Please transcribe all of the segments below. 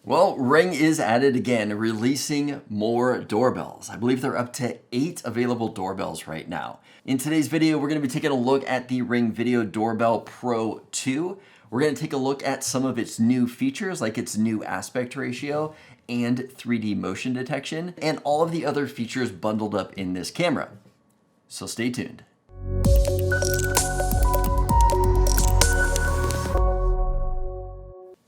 Well, Ring is at it again, releasing more doorbells. I believe they're up to 8 available doorbells right now. In today's video, we're going to be taking a look at the Ring Video Doorbell Pro 2. We're going to take a look at some of its new features, like its new aspect ratio and 3D motion detection, and all of the other features bundled up in this camera. So stay tuned.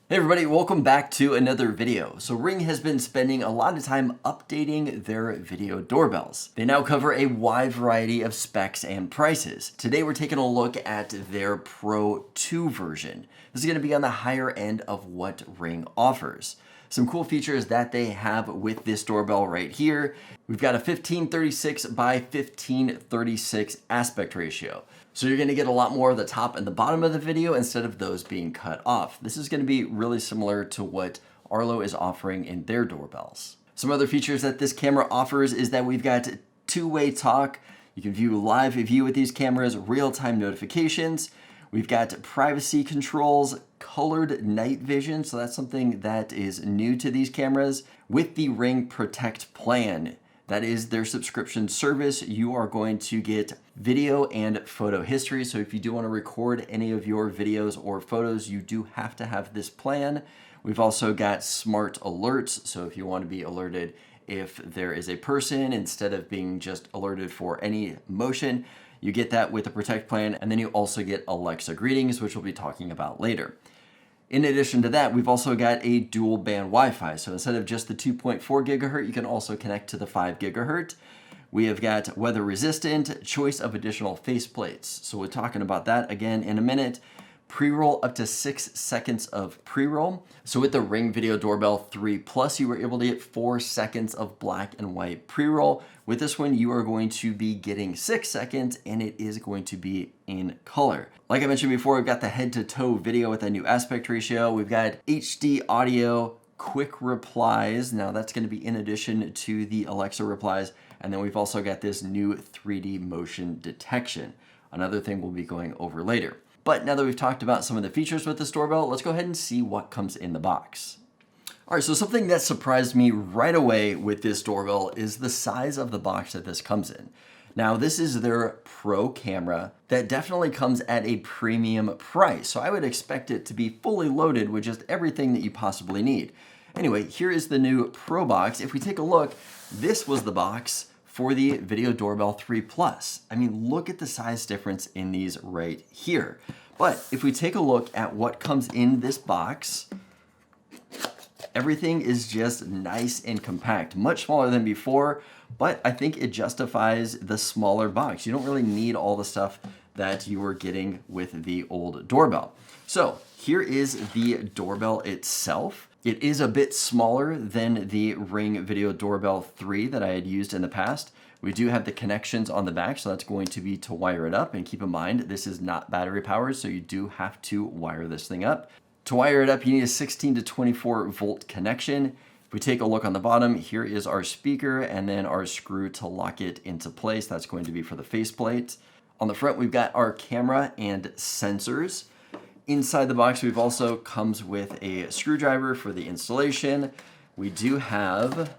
Hey everybody, welcome back to another video. So Ring has been spending a lot of time updating their video doorbells. They now cover a wide variety of specs and prices. Today we're taking a look at their Pro 2 version. This is going to be on the higher end of what Ring offers. Some cool features that they have with this doorbell right here. We've got a 1536 by 1536 aspect ratio. So you're gonna get a lot more of the top and the bottom of the video instead of those being cut off. This is gonna be really similar to what Arlo is offering in their doorbells. Some other features that this camera offers is that we've got two-way talk. You can view live view with these cameras, real-time notifications. We've got privacy controls, colored night vision, so that's something that is new to these cameras. With the Ring Protect plan, that is their subscription service, you are going to get video and photo history. So if you do want to record any of your videos or photos, you do have to have this plan. We've also got smart alerts. So if you want to be alerted if there is a person, instead of being just alerted for any motion, you get that with the Protect plan. And then you also get Alexa greetings, which we'll be talking about later. In addition to that, we've also got a dual band Wi-Fi. So instead of just the 2.4 gigahertz, you can also connect to the 5 gigahertz. We have got weather resistant, choice of additional faceplates. So we're talking about that again in a minute. Pre-roll up to 6 seconds of pre-roll. So with the Ring Video Doorbell 3 Plus, you were able to get 4 seconds of black and white pre-roll. With this one, you are going to be getting 6 seconds, and it is going to be in color. Like I mentioned before, we've got the head-to-toe video with a new aspect ratio. We've got HD audio, quick replies. Now that's going to be in addition to the Alexa replies. And then we've also got this new 3D motion detection. Another thing we'll be going over later. But now that we've talked about some of the features with this doorbell, let's go ahead and see what comes in the box. All right, so something that surprised me right away with this doorbell is the size of the box that this comes in. Now, this is their Pro camera that definitely comes at a premium price. So I would expect it to be fully loaded with just everything that you possibly need. Anyway, here is the new Pro box. If we take a look, this was the box for the Video Doorbell 3 Plus. I mean, look at the size difference in these right here. But if we take a look at what comes in this box, everything is just nice and compact, much smaller than before, but I think it justifies the smaller box. You don't really need all the stuff that you were getting with the old doorbell. So here is the doorbell itself. It is a bit smaller than the Ring Video Doorbell 3 that I had used in the past. We do have the connections on the back, so that's going to be to wire it up. And keep in mind, this is not battery powered, so you do have to wire this thing up. To wire it up, you need a 16 to 24 volt connection. If we take a look on the bottom, here is our speaker and then our screw to lock it into place. That's going to be for the faceplate. On the front, we've got our camera and sensors. Inside the box, we've also comes with a screwdriver for the installation. We do have,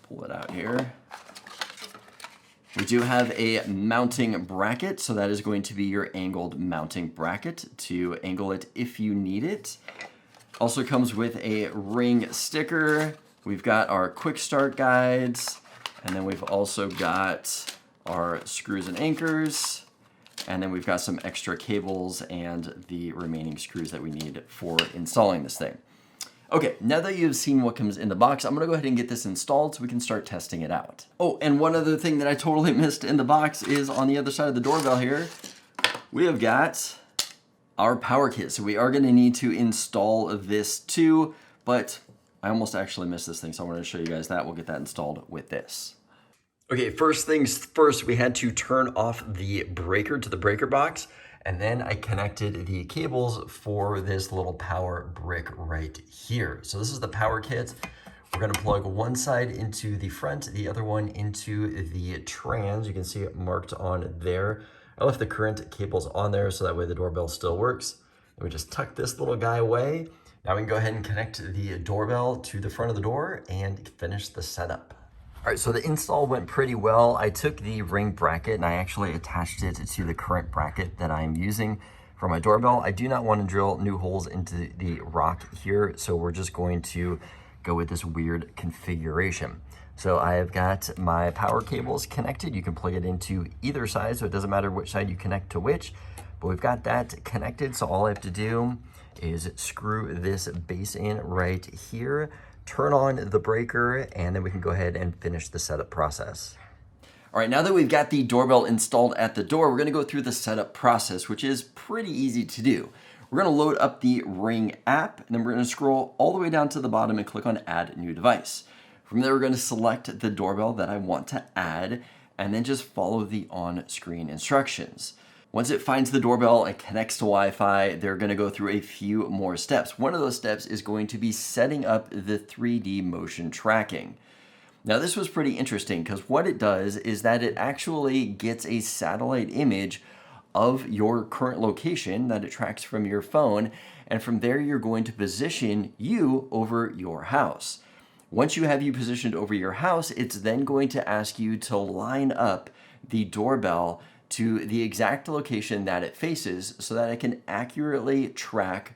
pull it out here. We do have a mounting bracket, so that is going to be your angled mounting bracket to angle it if you need it. Also comes with a Ring sticker. We've got our quick start guides, and then we've also got our screws and anchors. And then we've got some extra cables and the remaining screws that we need for installing this thing. Okay, now that you've seen what comes in the box, I'm gonna go ahead and get this installed so we can start testing it out. Oh, and one other thing that I totally missed in the box is on the other side of the doorbell here, we have got our power kit. So we are gonna need to install this too, but I almost actually missed this thing, so I wanted to show you guys that. We'll get that installed with this. Okay, first things first, we had to turn off the breaker to the breaker box, and then I connected the cables for this little power brick right here. So this is the power kit. We're gonna plug one side into the front, the other one into the trans. You can see it marked on there. I left the current cables on there so that way the doorbell still works. And we just tuck this little guy away. Now we can go ahead and connect the doorbell to the front of the door and finish the setup. All right, so the install went pretty well. I took the Ring bracket and I actually attached it to the current bracket that I'm using for my doorbell. I do not want to drill new holes into the rock here, so we're just going to go with this weird configuration. So I have got my power cables connected. You can plug it into either side, so it doesn't matter which side you connect to which, but we've got that connected. So all I have to do is screw this base in right here, turn on the breaker, and then we can go ahead and finish the setup process. All right, now that we've got the doorbell installed at the door, we're gonna go through the setup process, which is pretty easy to do. We're gonna load up the Ring app, and then we're gonna scroll all the way down to the bottom and click on Add New Device. From there, we're gonna select the doorbell that I want to add, and then just follow the on-screen instructions. Once it finds the doorbell and connects to Wi-Fi, they're gonna go through a few more steps. One of those steps is going to be setting up the 3D motion tracking. Now this was pretty interesting because what it does is that it actually gets a satellite image of your current location that it tracks from your phone, and from there you're going to position you over your house. Once you have you positioned over your house, it's then going to ask you to line up the doorbell to the exact location that it faces so that it can accurately track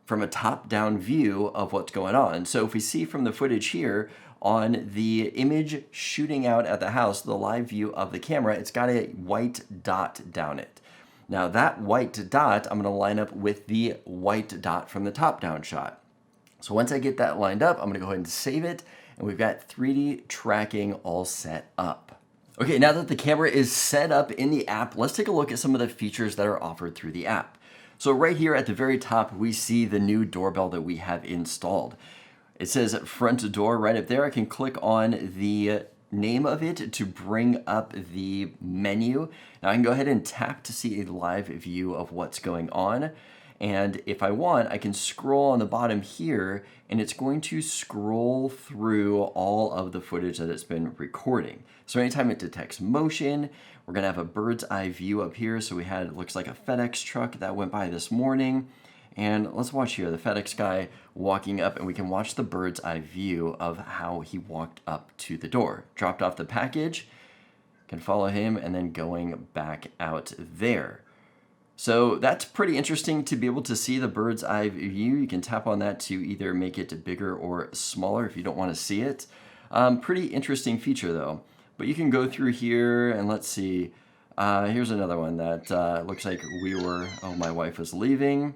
from a top-down view of what's going on. So if we see from the footage here on the image shooting out at the house, the live view of the camera, it's got a white dot down it. Now that white dot, I'm gonna line up with the white dot from the top-down shot. So once I get that lined up, I'm gonna go ahead and save it, and we've got 3D tracking all set up. Okay, now that the camera is set up in the app, let's take a look at some of the features that are offered through the app. So right here at the very top, we see the new doorbell that we have installed. It says front door right up there. I can click on the name of it to bring up the menu. Now I can go ahead and tap to see a live view of what's going on. And if I want, I can scroll on the bottom here, and it's going to scroll through all of the footage that it's been recording. So anytime it detects motion, we're gonna have a bird's eye view up here. So we had, it looks like a FedEx truck that went by this morning. And let's watch here, the FedEx guy walking up, and we can watch the bird's eye view of how he walked up to the door. Dropped off the package, can follow him, and then going back out there. So that's pretty interesting to be able to see the bird's eye view. You can tap on that to either make it bigger or smaller if you don't want to see it. Pretty interesting feature though. But you can go through here and let's see. Here's another one that looks like my wife was leaving.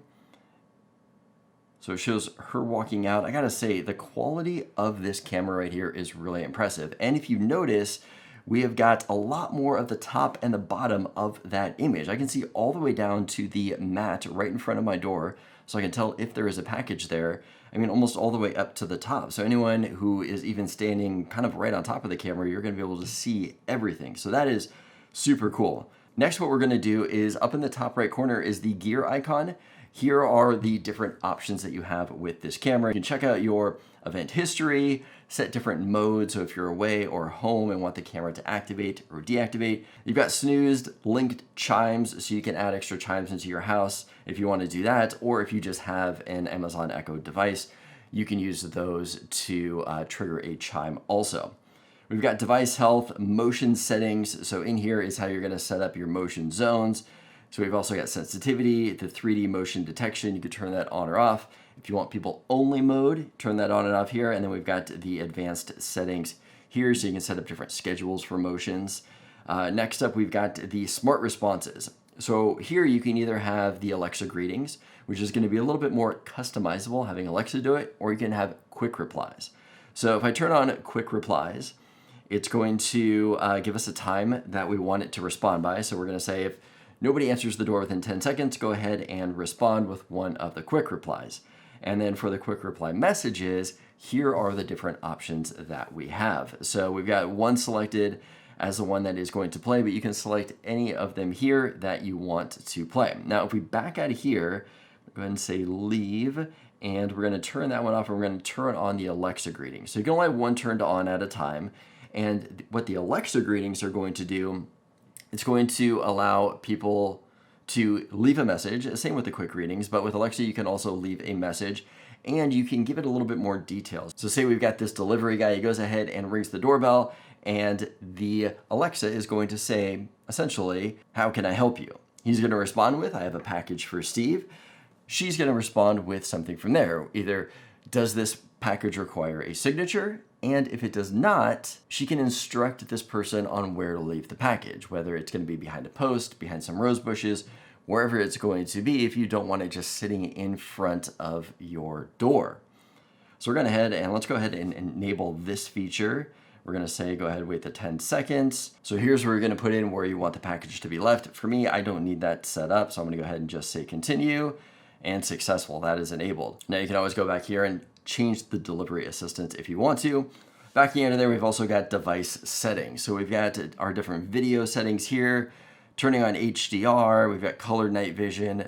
So it shows her walking out. I gotta say, the quality of this camera right here is really impressive. And if you notice, we have got a lot more of the top and the bottom of that image. I can see all the way down to the mat right in front of my door, so I can tell if there is a package there. I mean, almost all the way up to the top. So anyone who is even standing kind of right on top of the camera, you're gonna be able to see everything. So that is super cool. Next, what we're gonna do is up in the top right corner is the gear icon. Here are the different options that you have with this camera. You can check out your event history, set different modes. So if you're away or home and want the camera to activate or deactivate, you've got snoozed, linked chimes, so you can add extra chimes into your house if you want to do that, or if you just have an Amazon Echo device, you can use those to trigger a chime also. We've got device health, motion settings. So in here is how you're gonna set up your motion zones. So we've also got sensitivity, the 3D motion detection. You can turn that on or off. If you want people only mode, turn that on and off here. And then we've got the advanced settings here, so you can set up different schedules for motions. Next up, we've got the smart responses. So here you can either have the Alexa greetings, which is gonna be a little bit more customizable, having Alexa do it, or you can have quick replies. So if I turn on quick replies, it's going to give us a time that we want it to respond by. So we're gonna say if nobody answers the door within 10 seconds, go ahead and respond with one of the quick replies. And then for the quick reply messages, here are the different options that we have. So we've got one selected as the one that is going to play, but you can select any of them here that you want to play. Now, if we back out of here, go ahead and say leave, and we're gonna turn that one off, and we're gonna turn on the Alexa greeting. So you can only have one turned on at a time. And what the Alexa greetings are going to do, it's going to allow people to leave a message, same with the quick readings, but with Alexa, you can also leave a message and you can give it a little bit more details. So say we've got this delivery guy, he goes ahead and rings the doorbell, and the Alexa is going to say, essentially, how can I help you? He's going to respond with, I have a package for Steve. She's going to respond with something from there. Either, does this package require a signature? And if it does not, she can instruct this person on where to leave the package, whether it's going to be behind a post, behind some rose bushes, wherever it's going to be if you don't want it just sitting in front of your door. So we're going to head and let's go ahead and enable this feature. We're going to say, go ahead, wait the 10 seconds. So here's where you're going to put in where you want the package to be left. For me, I don't need that set up. So I'm going to go ahead and just say continue, and successful. That is enabled. Now you can always go back here and change the delivery assistant if you want to. Backing into there, we've also got device settings. So we've got our different video settings here, turning on HDR. We've got color night vision,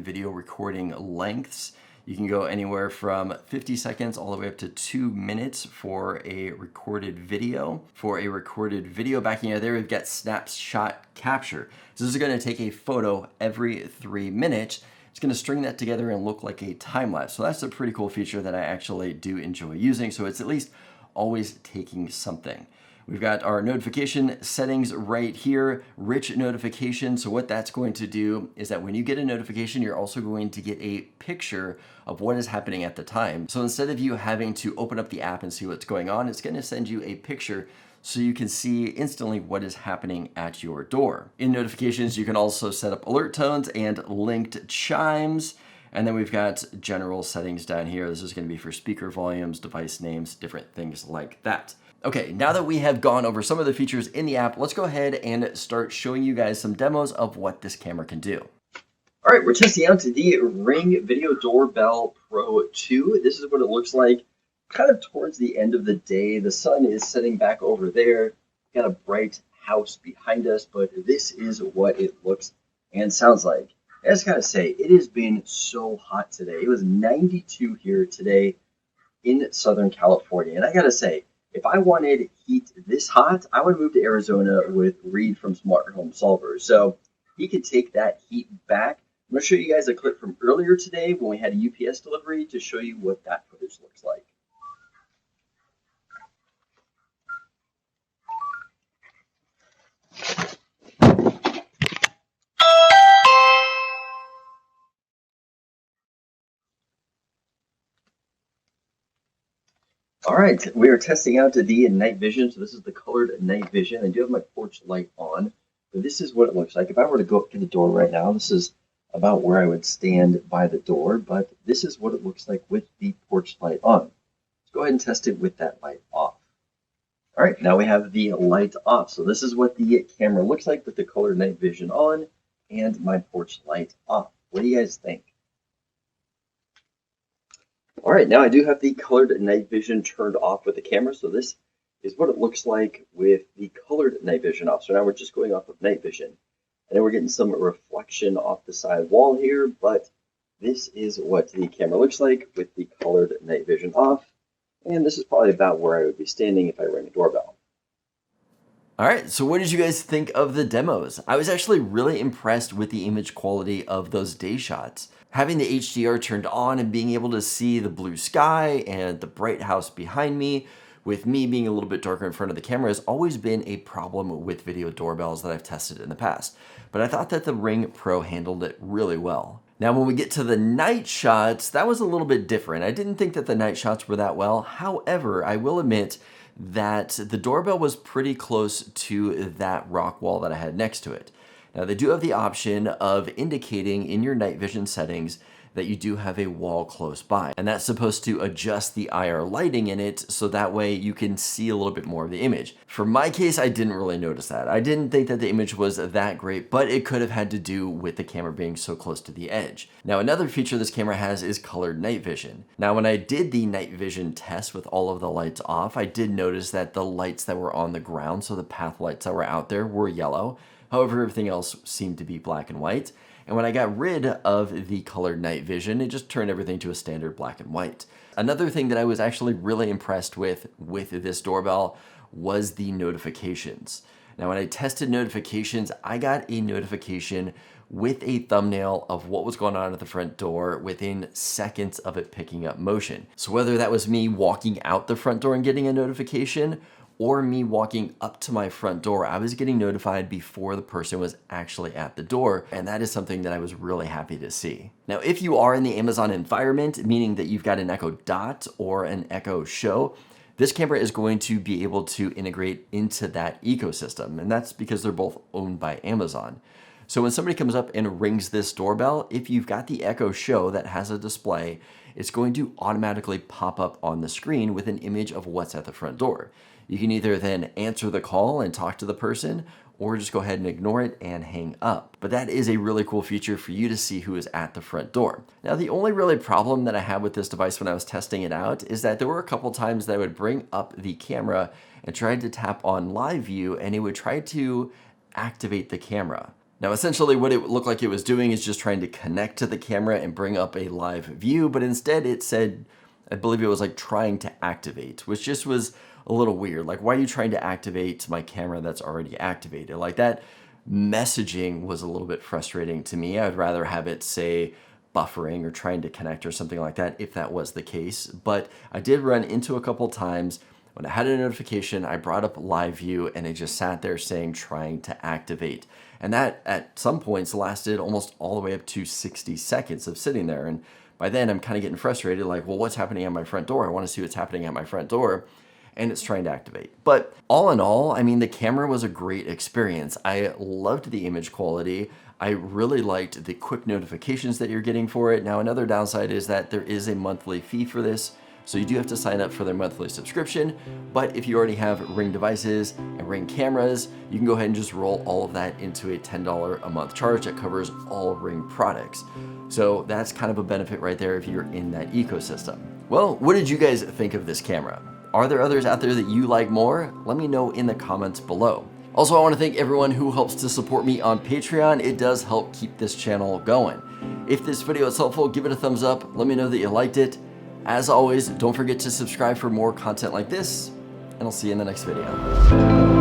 video recording lengths. You can go anywhere from 50 seconds all the way up to 2 minutes for a recorded video. For a recorded video, backing out there, we've got snapshot capture. So this is going to take a photo every 3 minutes. It's going to string that together and look like a time lapse. So that's a pretty cool feature that I actually do enjoy using. So it's at least always taking something. We've got our notification settings right here, rich notifications. So what that's going to do is that when you get a notification, you're also going to get a picture of what is happening at the time. So instead of you having to open up the app and see what's going on, it's going to send you a picture so you can see instantly what is happening at your door. In notifications, you can also set up alert tones and linked chimes. And then we've got general settings down here. This is going to be for speaker volumes, device names, different things like that. Okay, now that we have gone over some of the features in the app, let's go ahead and start showing you guys some demos of what this camera can do. All right, we're testing out the Ring Video Doorbell Pro 2. This is what it looks like kind of towards the end of the day. The sun is setting back over there. Got a bright house behind us, but this is what it looks and sounds like. I just gotta say, it has been so hot today. It was 92 here today in Southern California. And I gotta say, if I wanted heat this hot, I would move to Arizona with Reed from Smart Home Solver. So he could take that heat back. I'm gonna show you guys a clip from earlier today when we had a UPS delivery to show you what that footage looks like. All right, we are testing out the night vision. So this is the colored night vision. I do have my porch light on, but this is what it looks like. If I were to go up to the door right now, this is about where I would stand by the door, but this is what it looks like with the porch light on. Let's go ahead and test it with that light off. All right, now we have the light off. So this is what the camera looks like with the colored night vision on and my porch light off. What do you guys think? All right, now I do have the colored night vision turned off with the camera. So this is what it looks like with the colored night vision off. So now we're just going off of night vision. And then we're getting some reflection off the side wall here, but this is what the camera looks like with the colored night vision off. And this is probably about where I would be standing if I rang a doorbell. All right, so what did you guys think of the demos? I was actually really impressed with the image quality of those day shots. Having the HDR turned on and being able to see the blue sky and the bright house behind me, with me being a little bit darker in front of the camera, has always been a problem with video doorbells that I've tested in the past. But I thought that the Ring Pro handled it really well. Now, when we get to the night shots, that was a little bit different. I didn't think that the night shots were that well. However, I will admit that the doorbell was pretty close to that rock wall that I had next to it. Now, they do have the option of indicating in your night vision settings that you do have a wall close by. And that's supposed to adjust the IR lighting in it so that way you can see a little bit more of the image. For my case, I didn't really notice that. I didn't think that the image was that great, but it could have had to do with the camera being so close to the edge. Now, another feature this camera has is colored night vision. Now, when I did the night vision test with all of the lights off, I did notice that the lights that were on the ground, so the path lights that were out there, were yellow. However, everything else seemed to be black and white. And when I got rid of the colored night vision, it just turned everything to a standard black and white. Another thing that I was actually really impressed with this doorbell was the notifications. Now, when I tested notifications, I got a notification with a thumbnail of what was going on at the front door within seconds of it picking up motion. So whether that was me walking out the front door and getting a notification, or me walking up to my front door, I was getting notified before the person was actually at the door, and that is something that I was really happy to see. Now, if you are in the Amazon environment, meaning that you've got an Echo Dot or an Echo Show, this camera is going to be able to integrate into that ecosystem, and that's because they're both owned by Amazon. So when somebody comes up and rings this doorbell, if you've got the Echo Show that has a display, it's going to automatically pop up on the screen with an image of what's at the front door. You can either then answer the call and talk to the person, or just go ahead and ignore it and hang up. But that is a really cool feature for you to see who is at the front door. Now, the only really problem that I had with this device when I was testing it out is that there were a couple times that I would bring up the camera and try to tap on live view, and it would try to activate the camera. Now, essentially what it looked like it was doing is just trying to connect to the camera and bring up a live view, but instead it said, I believe it was like trying to activate, which just was a little weird. Like, why are you trying to activate my camera that's already activated? Like, that messaging was a little bit frustrating to me. I would rather have it say buffering or trying to connect or something like that if that was the case. But I did run into a couple times when I had a notification, I brought up live view and it just sat there saying trying to activate. And that at some points lasted almost all the way up to 60 seconds of sitting there. And by then I'm kind of getting frustrated, like, well, what's happening at my front door? I want to see what's happening at my front door. And it's trying to activate. But all in all, I mean, the camera was a great experience. I loved the image quality. I really liked the quick notifications that you're getting for it. Now, another downside is that there is a monthly fee for this. So you do have to sign up for their monthly subscription. But if you already have Ring devices and Ring cameras, you can go ahead and just roll all of that into a $10 a month charge that covers all Ring products. So that's kind of a benefit right there if you're in that ecosystem. Well, what did you guys think of this camera? Are there others out there that you like more? Let me know in the comments below. Also, I want to thank everyone who helps to support me on Patreon. It does help keep this channel going. If this video is helpful, give it a thumbs up. Let me know that you liked it. As always, don't forget to subscribe for more content like this, and I'll see you in the next video.